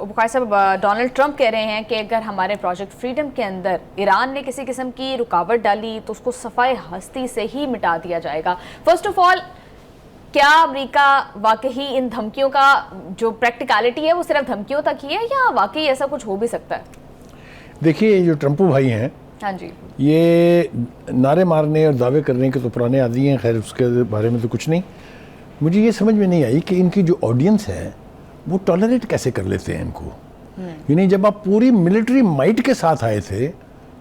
बुखारी साहब, Donald Trump कह रहे हैं कि अगर हमारे प्रोजेक्ट फ्रीडम के अंदर ईरान ने किसी किस्म की रुकावट डाली तो उसको सफाई हस्ती से ही मिटा दिया जाएगा। फर्स्ट ऑफ ऑल, क्या अमेरिका वाकई इन धमकियों का जो प्रैक्टिकलिटी है वो सिर्फ धमकियों तक ही है या वाकई ऐसा कुछ हो भी सकता है? देखिए, ये जो ट्रंपू भाई हैं, हाँ जी, ये नारे मारने और दावे करने के तो पुराने आदी हैं, खैर उसके बारे में तो कुछ नहीं। मुझे ये समझ में नहीं आई कि इनकी जो ऑडियंस है वो टॉलरेट कैसे कर लेते हैं इनको। यानी जब आप पूरी मिलिट्री माइट के साथ आए थे,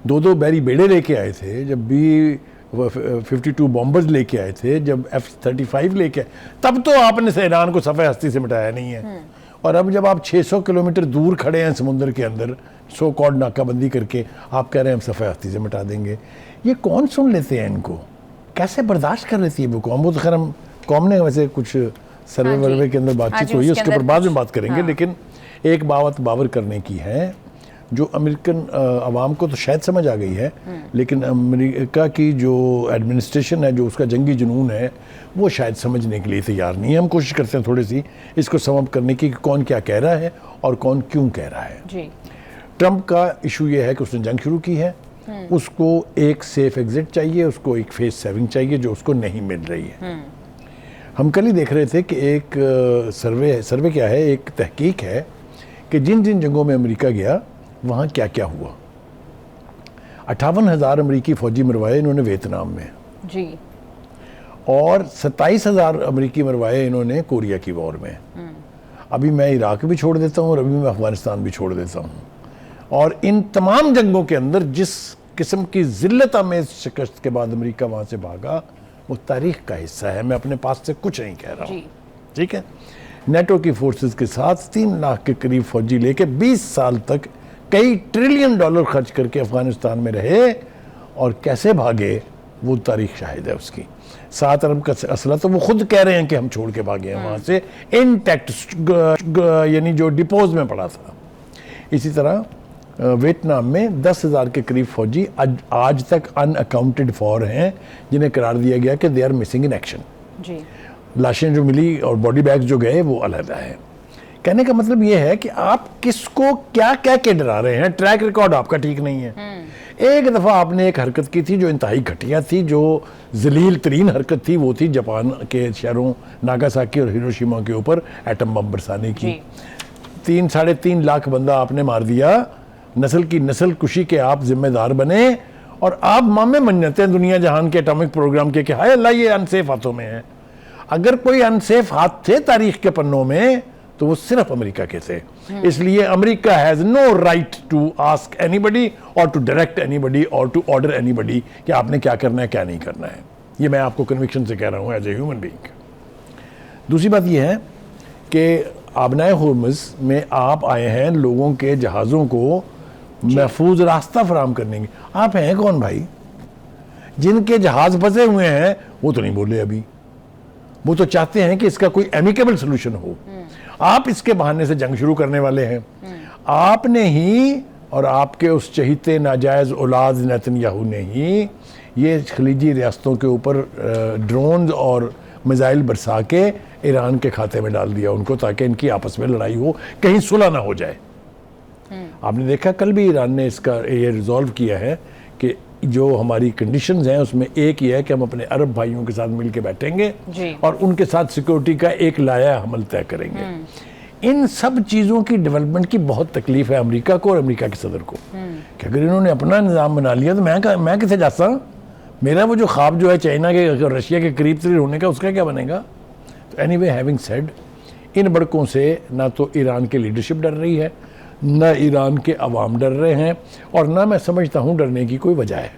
दो बैरी बेड़े लेके आए थे, जब भी 52 बॉम्बर्स लेके आए थे, जब F-35 लेके आए, तब तो आपने ईरान को सफ़े हस्ती से मिटाया नहीं है। और अब जब आप 600 किलोमीटर दूर खड़े हैं समुद्र के अंदर, सो कॉल्ड नाकाबंदी करके, आप कह रहे हैं हम सफ़े हस्ती से मिटा देंगे। ये कौन सुन लेते हैं इनको? कैसे बर्दाश्त कर लेती है वो कौम? वो तो खैर हम कौम ने वैसे कुछ सर्वे वर्वे के अंदर बातचीत हुई है, उसके ऊपर बाद में बात करेंगे। लेकिन एक बात बावर करने की है, जो अमेरिकन अवाम को तो शायद समझ आ गई है, लेकिन अमेरिका की जो एडमिनिस्ट्रेशन है, जो उसका जंगी जुनून है, वो शायद समझने के लिए तैयार नहीं है। हम कोशिश करते हैं थोड़ी सी इसको समअप करने की कि कौन क्या कह रहा है और कौन क्यों कह रहा है जी। ट्रंप का इशू ये है कि उसने जंग शुरू की है, उसको एक सेफ एग्जिट चाहिए, उसको एक फेस सेविंग चाहिए जो उसको नहीं मिल रही है। हम कल ही देख रहे थे कि एक सर्वे क्या है, एक तहकीक है कि जिन जिन जंगों में अमेरिका गया वहाँ क्या क्या हुआ। 58,000 अमेरिकी फौजी मरवाए इन्होंने वियतनाम में जी, और 27,000 अमेरिकी मरवाए इन्होंने कोरिया की वॉर में। अभी मैं इराक भी छोड़ देता हूँ और अभी मैं अफगानिस्तान भी छोड़ देता हूँ। और इन तमाम जंगों के अंदर जिस किस्म की जिल्लत आमेज शिकस्त के बाद अमेरिका वहाँ से भागा, वो तारीख का हिस्सा है। मैं अपने पास से कुछ नहीं कह रहा हूँ, ठीक है। नेटो की फोर्सेस के साथ 3 लाख के करीब फौजी लेके 20 साल तक कई ट्रिलियन डॉलर खर्च करके अफगानिस्तान में रहे, और कैसे भागे वो तारीख शाहिद है उसकी। 7 अरब का असला तो वो खुद कह रहे हैं कि हम छोड़ के भागे हैं वहाँ से, इंटैक्ट, यानी जो डिपोज में पड़ा था। इसी तरह वियतनाम में 10,000 के करीब फौजी आज तक अनअकाउंटेड फॉर हैं, जिन्हें करार दिया गया कि they are missing in action जी। लाशें जो मिली और बॉडी बैग्स जो गए वो अलग है। कहने का मतलब ये है कि आप किसको क्या कह के डरा रहे हैं। ट्रैक रिकॉर्ड आपका ठीक नहीं है। एक दफ़ा आपने एक हरकत की थी जो इंतहाई घटिया थी, जो जलील तरीन हरकत थी, वो थी जापान के शहरों नागासाकी और हिरोशिमा के ऊपर एटम बम बरसाने की। 3-3.5 लाख बंदा आपने मार दिया, नस्ल की नस्ल कुशी के आप जिम्मेदार बने, और आप मामे मन जाते हैं दुनिया जहान के एटॉमिक प्रोग्राम के कि हाय अल्लाह ये अनसेफ हाथों में है। अगर कोई अनसेफ हाथ थे तारीख के पन्नों में तो वो सिर्फ अमेरिका के थे। इसलिए America has no right to ask anybody और टू डायरेक्ट एनीबडी और टू ऑर्डर एनीबडी कि आपने क्या करना है क्या नहीं करना है। ये मैं आपको कन्विक्शन से कह रहा हूँ एज ए ह्यूमन बीइंग। दूसरी बात ये है कि आबनाए हुर्मुज़ में आप आए हैं लोगों के जहाज़ों को महफूज रास्ता फराम करने की। आप हैं कौन भाई? जिनके जहाज फंसे हुए हैं वो तो नहीं बोले अभी, वो तो चाहते हैं कि इसका कोई एमिकेबल सोल्यूशन हो। आप इसके बहाने से जंग शुरू करने वाले हैं। आपने ही और आपके उस चहीते नाजायज औलाद नेतन्याहू ने ही ये खलीजी रियासतों के ऊपर ड्रोन और मिसाइल बरसा के ईरान के खाते में डाल दिया उनको, ताकि इनकी आपस में लड़ाई हो, कहीं सुलह ना हो जाए। आपने देखा कल भी ईरान ने इसका ये रिजॉल्व किया है कि जो हमारी कंडीशंस हैं उसमें एक ही है कि हम अपने अरब भाइयों के साथ मिलकर बैठेंगे और उनके साथ सिक्योरिटी का एक लाया हमल तय करेंगे। इन सब चीज़ों की डेवलपमेंट की बहुत तकलीफ है अमेरिका को और अमेरिका के सदर को कि अगर इन्होंने अपना निज़ाम बना लिया तो मैं किसे जाता हूँ। मेरा वो जो ख्वाब जो है चाइना के रशिया के करीब तरीब होने का, उसका क्या बनेगा। तो एनीवे हैविंग सेड, इन बड़कों से ना तो ईरान की लीडरशिप डर रही है, न ईरान के अवाम डर रहे हैं, और ना मैं समझता हूँ डरने की कोई वजह है।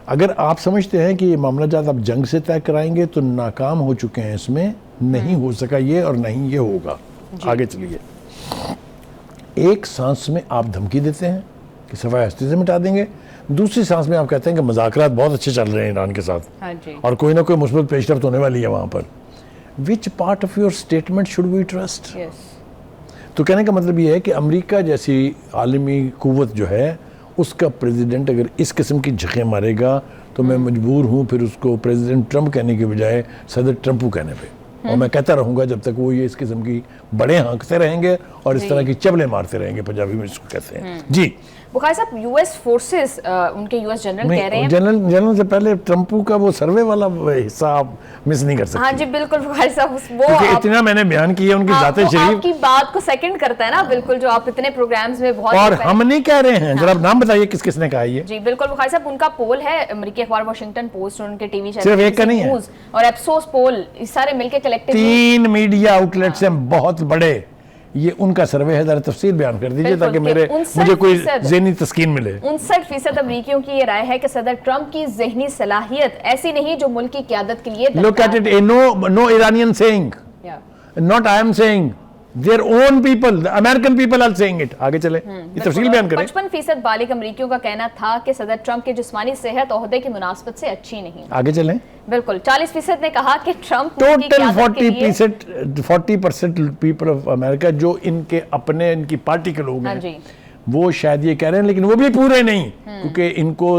अगर आप समझते हैं कि ये मामला जात आप जंग से तय कराएंगे तो नाकाम हो चुके हैं, इसमें नहीं हो सका ये और नहीं ये होगा। आगे चलिए। एक सांस में आप धमकी देते हैं कि सफाई हस्ती से मिटा देंगे, दूसरी सांस में आप कहते हैं कि मुज़ाकरात बहुत अच्छे चल रहे हैं ईरान के साथ, हाँ जी, और कोई ना कोई मुस्बत पेशरफ्त होने वाली है वहाँ पर। Which part of your statement should we trust? तो कहने का मतलब ये है कि अमेरिका जैसी आलमी कुव्वत जो है उसका प्रेसिडेंट अगर इस किस्म की झकें मारेगा तो मैं मजबूर हूँ फिर उसको प्रेसिडेंट ट्रंप कहने के बजाय सदर ट्रंपू कहने पे। और मैं कहता रहूंगा जब तक वो ये इस किस्म की बड़े हाँकते रहेंगे और इस तरह की चबले मारते रहेंगे, पंजाबी में इसको कहते हैं। जी बुखारी साहब, यूएस फोर्सेस, उनके यूएस जनरल कह रहे हैं, जनरल से पहले ट्रम्पू का वो सर्वे वाला हिस्सा आप मिस नहीं कर सकते। हाँ जी बिल्कुल बुखारी साहब, वो इतना मैंने बयान किया उनकी जाते शरीफ आपकी बात को सेकंड करता है ना, बिल्कुल, जो आप इतने प्रोग्राम्स में बहुत, और हम नहीं कह रहे हैं। जरा नाम बताइए किस किसने कहा ये। जी बिल्कुल बुखारी साहब, उनका पोल है अमेरिकी अखबार वॉशिंगटन पोस्ट और उनके टीवी चैनल सिर्फ एक का नहीं है और एप्सोस पोल, इस सारे मिलके कलेक्टिव 3 मीडिया आउटलेट्स हैं बहुत बड़े, ये उनका सर्वे है। जरा तफसील बयान कर दीजिए ताकि मुझे कोई ज़हनी तस्कीन मिले। 59% अमरीकियों की ये राय है कि सदर ट्रंप की ज़हनी सलाहियत ऐसी नहीं जो मुल्क की क़यादत के लिए। Look at it, no Iranian saying, not I am saying, their own people, the American people are saying it. आगे चले, ये तफसील बयान करें। 55% बालिग अमरीकियों का कहना था कि सदर ट्रंप की जिस्मानी सेहत ओहदे की मुनासबत से अच्छी नहीं। आगे चलें। बिल्कुल 40% ने कहा कि Trump total 40% people of America जो इनके अपने इनकी पार्टी के लोग हैं, वो शायद ये कह रहे हैं, लेकिन वो भी पूरे नहीं, क्योंकि इनको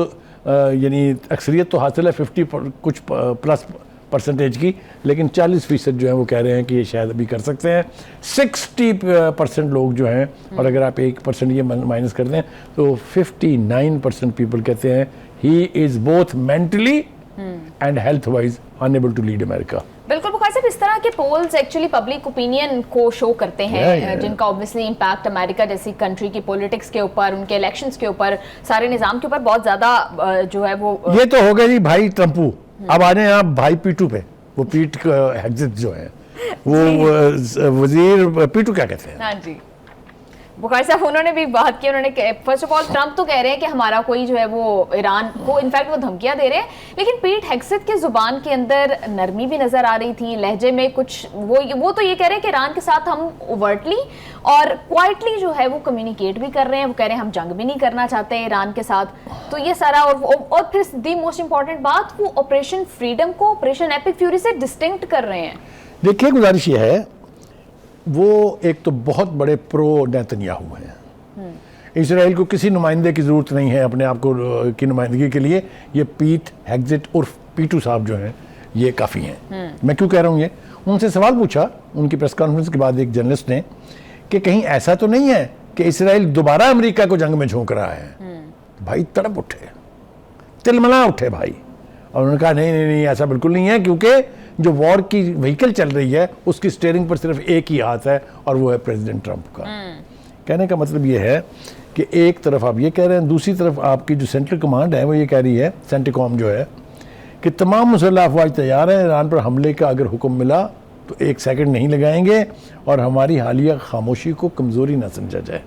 यानी अक्सरियत तो हासिल है 50 कुछ प्लस परसेंटेज की, लेकिन 40% जो है वो कह रहे हैं कि ये शायद अभी कर सकते हैं। 60% लोग जो हैं, और अगर आप 1% ये माइनस कर दें तो 59% पीपल कहते हैं he is both mentally and health wise unable to lead America. बिल्कुल बुखारी साहब, इस तरह के पोल्स एक्चुअली पब्लिक ओपिनियन को शो करते हैं, जिनका ऑब्वियसली इम्पैक्ट अमेरिका जैसी कंट्री की पॉलिटिक्स के ऊपर, उनके इलेक्शंस के ऊपर, सारे निजाम के ऊपर बहुत ज्यादा जो है वो। ये तो हो गया जी भाई ट्रम्पू। अब आ जाए आप भाई पीटू पे। वो पीट हेग्जिट जो है वो वजीर पीटू क्या कहते हैं। हाँ जी बुखारी साहब, उन्होंने भी बात की। उन्होंने फर्स्ट ऑफ ऑल ट्रंप तो कह रहे हैं कि हमारा कोई जो है वो ईरान को इनफैक्ट वो धमकियां दे रहे हैं, लेकिन पीट हेग्सेथ की जुबान के अंदर नरमी भी नजर आ रही थी, लहजे में कुछ वो तो ये कह रहे हैं कि ईरान के साथ हम ओवर्टली और क्वाइटली जो है वो कम्युनिकेट भी कर रहे हैं। वो कह रहे हैं हम जंग भी नहीं करना चाहते हैं ईरान के साथ। तो ये सारा और फिर दी मोस्ट इंपॉर्टेंट बात, वो ऑपरेशन फ्रीडम को ऑपरेशन एपिक फ्यूरी से डिस्टिंक्ट कर रहे हैं। देखिए गुजारिश ये है, वो एक तो बहुत बड़े प्रो नेतन्याहू हैं। इजराइल को किसी नुमाइंदे की ज़रूरत नहीं है अपने आप को की नुमाइंदगी के लिए। ये पीट हेग्जिट और पीटू साहब जो हैं ये काफ़ी हैं। मैं क्यों कह रहा हूँ ये, उनसे सवाल पूछा उनकी प्रेस कॉन्फ्रेंस के बाद एक जर्नलिस्ट ने कि कहीं ऐसा तो नहीं है कि इसराइल दोबारा अमेरिका को जंग में झोंक रहा है। भाई तड़प उठे, तिलमला उठे भाई, और उन्होंने कहा नहीं नहीं नहीं ऐसा बिल्कुल नहीं है, क्योंकि जो वॉर की व्हीकल चल रही है उसकी स्टीयरिंग पर सिर्फ एक ही हाथ है और वो है प्रेसिडेंट ट्रंप का। कहने का मतलब ये है कि एक तरफ आप ये कह रहे हैं, दूसरी तरफ आपकी जो सेंट्रल कमांड है वो ये कह रही है, सेंटिकॉम जो है, कि तमाम मुसल्लह अफवाज तैयार हैं, ईरान पर हमले का अगर हुक्म मिला तो 1 सेकंड नहीं लगाएंगे और हमारी हालिया खामोशी को कमज़ोरी ना समझा जाए।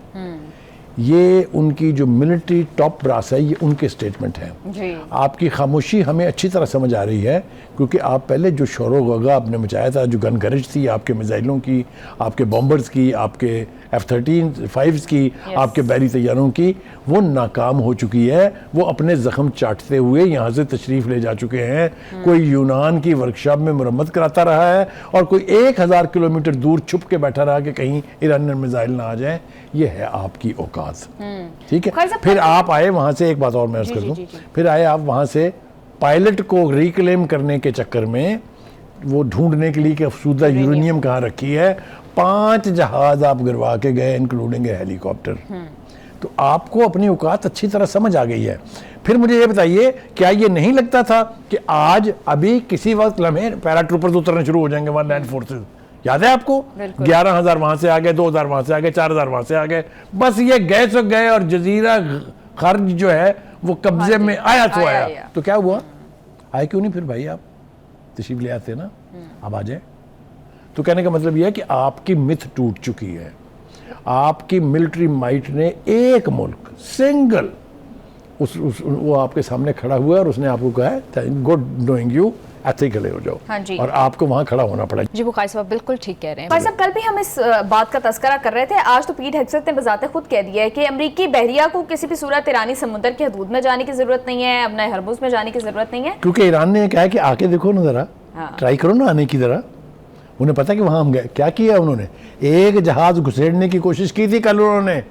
ये उनकी जो मिलिट्री टॉप ब्रास है, ये उनके स्टेटमेंट हैं। आपकी खामोशी हमें अच्छी तरह समझ आ रही है, क्योंकि आप पहले जो शोर गगा आपने मचाया था, जो गन गरज थी आपके मिसाइलों की, आपके बॉम्बर्स की, आपके F-35 की, आपके बैरी तैयारों की, वो नाकाम हो चुकी है। वो अपने ज़ख्म चाटते हुए यहाँ से तशरीफ़ ले जा चुके हैं। कोई यूनान की वर्कशॉप में मुरम्मत कराता रहा है और कोई 1000 किलोमीटर दूर छुप के बैठा रहा कि कहीं ईरानियन मिसाइल ना आ जाए। ये है आपकी औकात, ठीक है। फिर आप आए वहाँ से, एक बात और मैं अर्ज़ कर दूँ, फिर आए आप वहाँ से पायलट को रिक्लेम करने के चक्कर में, वो ढूंढने के लिए कि अफसूदा यूरेनियम कहाँ रखी है, 5 जहाज आप गिरवा के गए, इंक्लूडिंग ए हेलीकॉप्टर। तो आपको अपनी औकात अच्छी तरह समझ आ गई है। फिर मुझे ये बताइए, क्या ये नहीं लगता था कि आज अभी किसी वक्त लम्हे पैराट्रूपर्स उतरने शुरू हो जाएंगे, 1 लैंड फोर्सेज, याद है आपको? 11,000 वहां से आ गए, 2,000 वहां से आ गए, 4,000 वहां से आ गए, बस ये गए सो गए और जजीरा खर्ज जो है वो कब्जे में आया तो आया। तो क्या हुआ? आए क्यों नहीं फिर भाई? आप तशरीफ ले आते ना, अब आ जाए। तो कहने का मतलब यह है कि आपकी मिथ टूट चुकी है। आपकी मिलिट्री माइट ने एक मुल्क सिंगल वो आपके सामने खड़ा हुआ है और उसने आपको कहा है गुड नोइंग यू, एथिकली हो जाओ। हाँ जी। और आपको वहां खड़ा होना पड़ेगा। जी बुखारी साहब बिल्कुल ठीक कह रहे हैं। भाई साहब कल भी हम इस बात का तस्करा कर रहे थे, आज तो पीट हेग्सेथ ने बजाते खुद कह दिया है कि अमरीकी बहरिया को किसी भी सूरत ईरानी समुद्र की हदूद में जाने की जरूरत नहीं है, अपने हरमुज में जाने की जरूरत नहीं है, क्योंकि ईरान ने कहा कि आके देखो ना जरा, ट्राई करो ना आने की जरा। उन्हें पता कि वहां हम गए, क्या किया उन्होंने? एक जहाज घुसेड़ने की कोशिश की थी कल उन्होंने,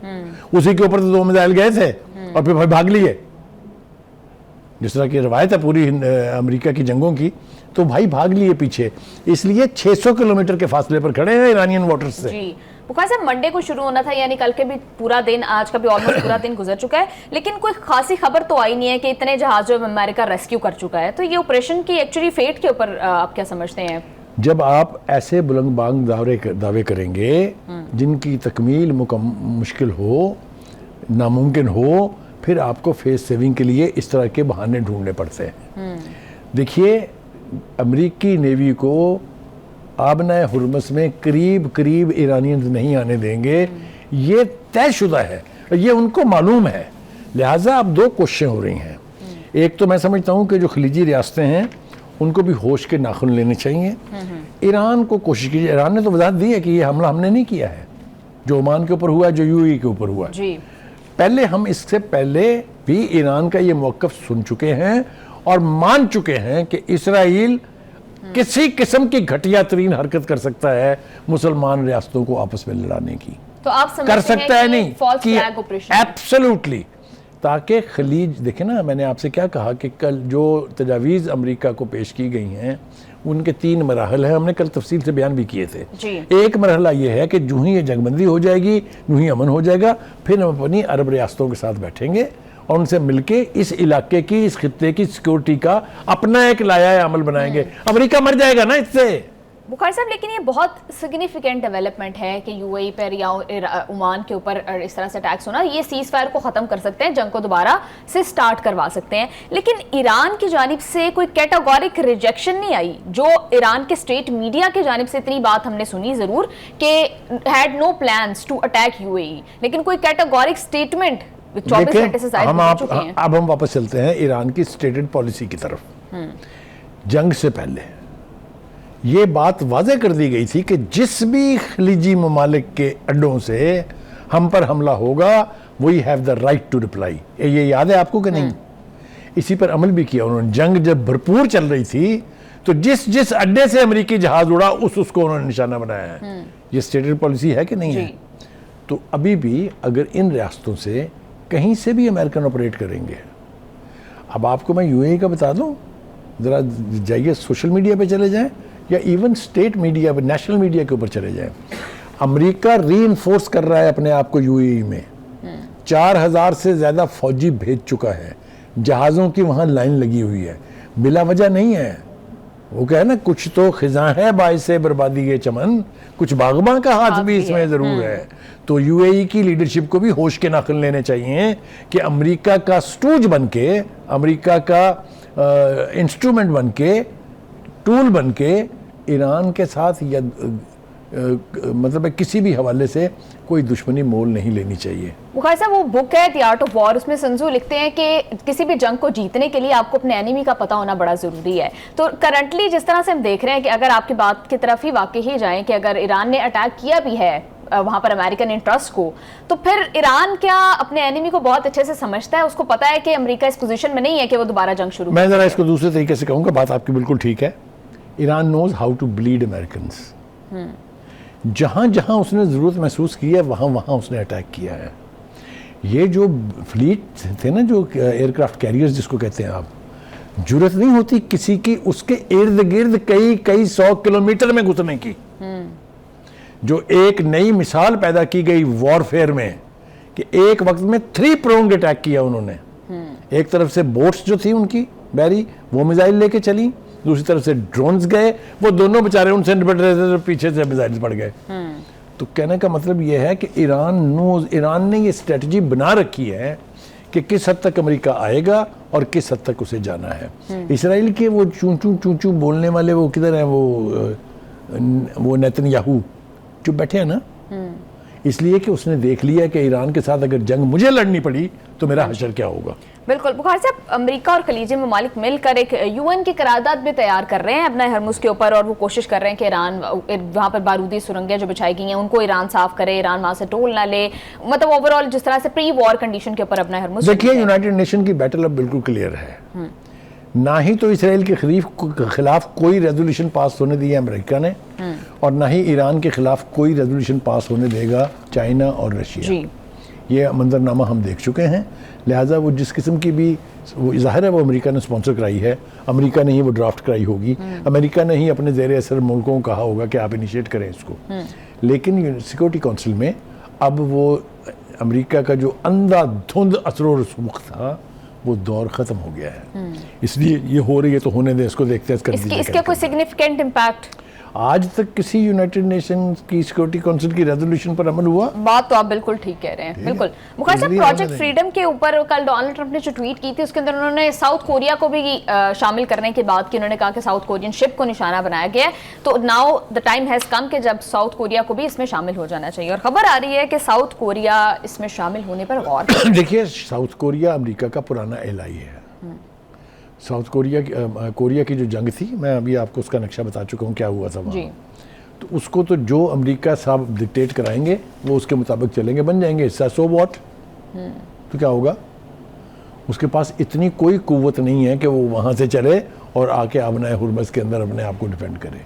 उसी के ऊपर तो 2 मिसाइल गए थे और फिर भाग लिए। जिस तरह की रवायत है पूरी अमेरिका की जंगों की, तो भाई भाग लिए पीछे, इसलिए 600 किलोमीटर के फासले पर खड़े हैं ईरानियन वाटर्स से। जी बुखार साहब, मंडे को शुरू होना था, यानी कल के भी पूरा दिन, आज का भी ऑलमोस्ट पूरा दिन गुजर चुका है, लेकिन कोई खासी खबर तो आई नहीं है कि इतने जहाजों में अमेरिका रेस्क्यू कर चुका है। तो ये ऑपरेशन की एक्चुअली फेट के ऊपर आप क्या समझते हैं? जब आप ऐसे बुलंदबांग दावे करेंगे जिनकी तकमील मुश्किल हो, नामुमकिन हो, फिर आपको फेस सेविंग के लिए इस तरह के बहाने ढूंढने पड़ते हैं। देखिए, अमेरिकी नेवी को आबना हुर्मस में करीब ईरानियंस नहीं आने देंगे, ये तयशुदा है, ये उनको मालूम है। लिहाजा अब दो कोशिशें हो रही हैं। एक तो मैं समझता हूँ कि जो खलीजी रियासतें हैं उनको भी होश के नाखून लेने चाहिए। ईरान को कोशिश कीजिए, ईरान ने तो वजाहत दी है कि ये हमला हमने नहीं किया है, जो ओमान के ऊपर हुआ, जो यूएई के ऊपर हुआ। जी। पहले हम इससे पहले भी ईरान का ये मौक़िफ़ सुन चुके हैं और मान चुके हैं कि इसराइल किसी किस्म की घटिया तरीन हरकत कर सकता है मुसलमान रियासतों को आपस में लड़ाने की। तो आप समझते कर सकता है नहीं कि एब्सोल्युटली, ताकि खलीज देखे ना, मैंने आपसे क्या कहा कि कल जो तजावीज़ अमेरिका को पेश की गई हैं उनके 3 मराहल हैं, हमने कल तफसील से बयान भी किए थे। एक मरहला ये है कि जूँ ही ये जंगबंदी हो जाएगी, जूँ ही अमन हो जाएगा, फिर हम अपनी अरब रियासतों के साथ बैठेंगे और उनसे मिलके इस इलाके की, इस खित्ते की सिक्योरिटी का अपना एक लाया अमल बनाएंगे। अमेरिका मर जाएगा ना इससे। बुखार साहब, लेकिन ये बहुत सिग्निफिकेंट डेवलपमेंट है कि यूएई पर या ओमान के ऊपर इस तरह से अटैक्स होना, ये सीज फायर को ख़त्म कर सकते हैं, जंग को दोबारा से स्टार्ट करवा सकते हैं। लेकिन ईरान की जानिब से कोई कैटेगोरिक रिजेक्शन नहीं आई। जो ईरान के स्टेट मीडिया की जानिब से इतनी बात हमने सुनी ज़रूर कि had no plans to attack UAE, लेकिन कोई कैटेगोरिक स्टेटमेंट 24 घंटे से ज़ायद हो चुके हैं। अब हम वापस चलते हैं ईरान की स्टेटेड पॉलिसी की तरफ। जंग से पहले ये बात वाज़े कर दी गई थी कि जिस भी खलीजी ममालिक के अड्डों से हम पर हमला होगा, we have the right to reply. ये याद है आपको कि नहीं? इसी पर अमल भी किया उन्होंने। जंग जब भरपूर चल रही थी तो जिस जिस अड्डे से अमेरिकी जहाज उड़ा उसको उन्होंने निशाना बनाया है। ये स्टेटेड पॉलिसी है कि नहीं है? तो अभी भी अगर इन रियासतों से कहीं से भी अमेरिकन ऑपरेट करेंगे, अब आपको मैं यूएई का बता दूं, ज़रा जाइए सोशल मीडिया पे चले जाएं या इवन स्टेट मीडिया पे, नेशनल मीडिया के ऊपर चले जाएं। अमेरिका रीइंफोर्स कर रहा है अपने आप को यूएई में, 4000 से ज़्यादा फौजी भेज चुका है, जहाज़ों की वहाँ लाइन लगी हुई है, बिला वजह नहीं है। वो कहे ना, कुछ तो खिज़ां है बाइसे बर्बादी के चमन, कुछ बागबां का हाथ भी इसमें ज़रूर है। तो यूएई की लीडरशिप को भी होश के नाखून लेने चाहिए कि अमेरिका का स्टूज बन के, अमेरिका का इंस्ट्रूमेंट बन के, टूल बन के ईरान के साथ या मतलब किसी भी हवाले से कोई दुश्मनी मोल नहीं लेनी चाहिए। बुखारी साहब, वो बुक है द आर्ट ऑफ वॉर, उसमें संजू लिखते हैं कि किसी भी जंग को जीतने के लिए आपको अपने एनिमी का पता होना बड़ा ज़रूरी है। तो करंटली जिस तरह से हम देख रहे हैं कि अगर आपकी बात की तरफ ही वाकई ही जाएं कि अगर ईरान ने अटैक किया भी है वहाँ पर अमेरिकन इंटरेस्ट को, तो फिर ईरान क्या अपने एनिमी को बहुत अच्छे से समझता है? उसको पता है कि अमेरिका इस पोजीशन में नहीं है कि वो दोबारा जंग शुरू। मैं ज़रा इसको दूसरे तरीके से कहूँगा, बात आपकी बिल्कुल ठीक है। Iran knows how to bleed Americans. जहाँ जहाँ उसने ज़रूरत महसूस की है वहाँ वहाँ उसने अटैक किया है। ये जो फ्लीट थे ना, जो एयरक्राफ्ट कैरियर्स जिसको कहते हैं आप, जरूरत नहीं होती किसी की उसके इर्द गिर्द कई 100 किलोमीटर में घुसने की। जो एक नई मिसाल पैदा की गई वॉरफेयर में कि एक वक्त में 3 प्रोंग अटैक किया उन्होंने। एक तरफ से बोट्स जो थी उनकी बैरी, वो मिसाइल लेके चली, दूसरी तरफ से ड्रोन्स गए, वो दोनों बेचारे उनसे निपट रहे थे तो पीछे से मिसाइल पड़ गए। तो कहने का मतलब ये है कि ईरान ने ये स्ट्रेटजी बना रखी है कि किस हद तक अमेरिका आएगा और किस हद तक उसे जाना है। इसराइल के वो चूं बोलने वाले वो किधर हैं, वो नेतन्याहू जो बैठे हैं ना, इसलिए कि उसने देख लिया कि ईरान के साथ अगर जंग मुझे लड़नी पड़ी तो मेरा हशर क्या होगा। बिल्कुल। बुखारी साहब, अमेरिका और खलीजी ममालिक मिलकर एक यूएन की करारदाद भी तैयार कर रहे हैं अपना हरमुज के ऊपर, और वो कोशिश कर रहे हैं कि ईरान वहाँ पर बारूदी सुरंगें जो बिछाई गई हैं उनको ईरान साफ करे, ईरान वहाँ से टोल ना ले, मतलब ओवरऑल जिस तरह से प्री वॉर कंडीशन के ऊपर अपना हरमुज। देखिए, यूनाइटेड नेशन की बैटल अब बिल्कुल क्लियर है। ना ही तो इसराइल के खिलाफ कोई रेजोल्यूशन पास होने दी है अमेरिका ने, और ना ही ईरान के खिलाफ कोई रेजोल्यूशन पास होने देगा चाइना और रशिया। ये मंजरनामा हम देख चुके हैं। लिहाजा वो जिस किस्म की भी, वो ज़ाहिर है वो अमेरिका ने स्पॉन्सर कराई है, अमेरिका ने ही वो ड्राफ्ट कराई होगी, अमेरिका ने ही अपने ज़ेर असर मुल्कों को कहा होगा कि आप इनिशिएट करें इसको। लेकिन सिक्योरिटी काउंसिल में अब वो अमेरिका का जो अंधाधुंध असर रसूख था वो दौर ख़त्म हो गया है। इसलिए ये हो रही है तो होने दें, इसको देखते हैं इसका कोई सिग्निफिकेंट इम्पैक्ट आज तक किसी यूनाइटेड नेशंस की सिक्योरिटी काउंसिल की रेजोल्यूशन पर अमल हुआ? बात तो आप बिल्कुल ठीक कह रहे हैं, बिल्कुल। मुखर्जी साहब, प्रोजेक्ट फ्रीडम के ऊपर कल डोनाल्ड ट्रंप ने जो ट्वीट की थी उसके अंदर उन्होंने साउथ कोरिया को भी शामिल करने की बात की। उन्होंने कहा कि साउथ कोरियन शिप को निशाना बनाया गया है, तो now the time has come कि जब साउथ कोरिया को भी इसमें शामिल हो जाना चाहिए। और खबर आ रही है कि साउथ कोरिया इसमें शामिल होने पर गौर देखिए, साउथ कोरिया अमेरिका का पुराना एलाई है। साउथ कोरिया की जो जंग थी, मैं अभी आपको उसका नक्शा बता चुका हूँ क्या हुआ था वहाँ। तो उसको तो जो अमेरिका साहब डिक्टेट कराएंगे वो उसके मुताबिक चलेंगे, बन जाएंगे हिस्सा। सो व्हाट, तो क्या होगा? उसके पास इतनी कोई कुव्वत नहीं है कि वो वहाँ से चले और आके आबनाए हुर्मस के अंदर अपने आप को डिफेंड करे।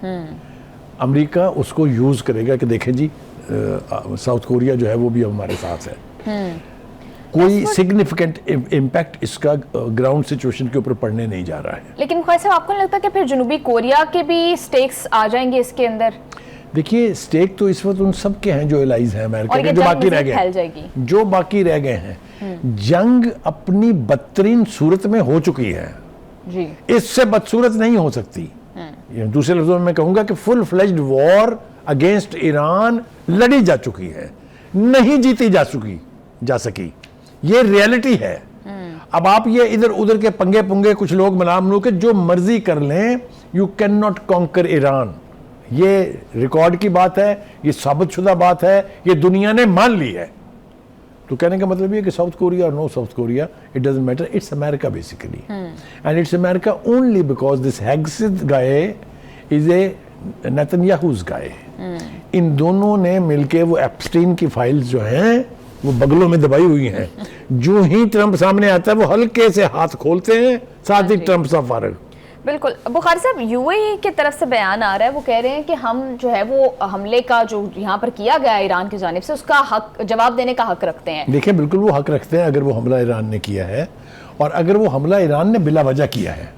अमेरिका उसको यूज़ करेगा कि देखें जी, साउथ कोरिया जो है वो भी हमारे साथ है। कोई सिग्निफिकेंट इम्पैक्ट इसका ग्राउंड सिचुएशन के ऊपर पड़ने नहीं जा रहा है। लेकिन मुखर्जी साहब, आपको नहीं लगता कि फिर जनूबी कोरिया के भी स्टेक्स आ जाएंगे इसके अंदर? देखिए, स्टेक तो इस वक्त उन सब के हैं जो एलाइज हैं अमेरिका के, जो बाकी रह गए, जो बाकी रह गए हैं। जंग अपनी बदतरीन सूरत में हो चुकी है जी, इससे बदसूरत नहीं हो सकती। दूसरे लफ्जों में मैं कहूंगा कि full fledged war against Iran लड़ी जा चुकी है, नहीं जीती जा सकी। ये रियलिटी है। अब आप ये इधर उधर के पंगे पुंगे कुछ लोग मनाम के जो मर्जी कर लें, you can not conquer Iran. ये रिकॉर्ड की बात है, ये साबितशुदा बात है, ये दुनिया ने मान ली है। तो कहने का मतलब ये कि साउथ कोरिया और no South Korea, it doesn't matter, it's America basically, and it's America only because this Hegseth guy is a Netanyahu's guy. इन दोनों ने मिलके वो एप्स्टीन की फाइल्स जो हैं वो बगलों में दबाई हुई हैं। जो ही ट्रंप सामने आता है वो हल्के से हाथ खोलते हैं, साथ ही ट्रंप सा फारग। बिल्कुल। बुखारी साहब, यूएई की तरफ से बयान आ रहा है, वो कह रहे हैं कि हम जो है वो हमले का जो यहाँ पर किया गया ईरान की जानिब से उसका हक, जवाब देने का हक रखते हैं। देखिए, बिल्कुल वो हक रखते हैं अगर वो हमला ईरान ने किया है, और अगर वो हमला ईरान ने बिला वजह किया है।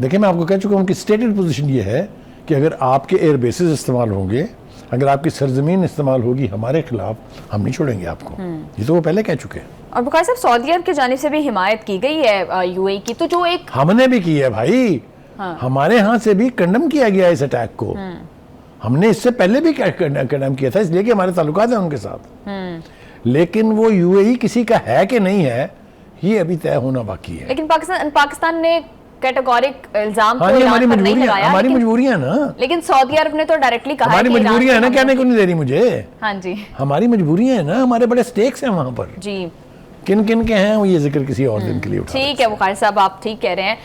देखिए, मैं आपको कह चुका हूँ कि स्टेटेड पोजीशन ये है कि अगर आपके एयर बेसिस इस्तेमाल होंगे, अगर आपकी सरजमीन इस्तेमाल होगी हमारे खिलाफ, हम नहीं छोड़ेंगे आपको। ये तो वो पहले कह चुके हैं। और बुखारी साहब, सऊदी अरब की जानिब से भी हिमायत की गई है यूएई की, तो जो एक हमने भी की है भाई। हमारे यहाँ से भी कंडम किया गया इस अटैक को। हमने इससे पहले भी कंडम किया था, इसलिए कि हमारे ताल्लुकात हैं उनके साथ। लेकिन वो यूएई किसी का है कि नहीं है, ये अभी तय होना बाकी है। लेकिन पाकिस्तान ने कैटेगोरिक इल्जाम हाँ, हमारी मजबूरियां ना। लेकिन सऊदी अरब ने तो डायरेक्टली कहा हमारी मजबूरियां है ना, कहने को नहीं दे रही मुझे। हाँ जी, हमारी मजबूरियां है ना, हमारे बड़े स्टेक्स हैं वहां पर। जी, किन किन के हैं वो ये जिक्र किसी और दिन के लिए उठा। ठीक है बुखारी साहब, आप ठीक कह रहे हैं।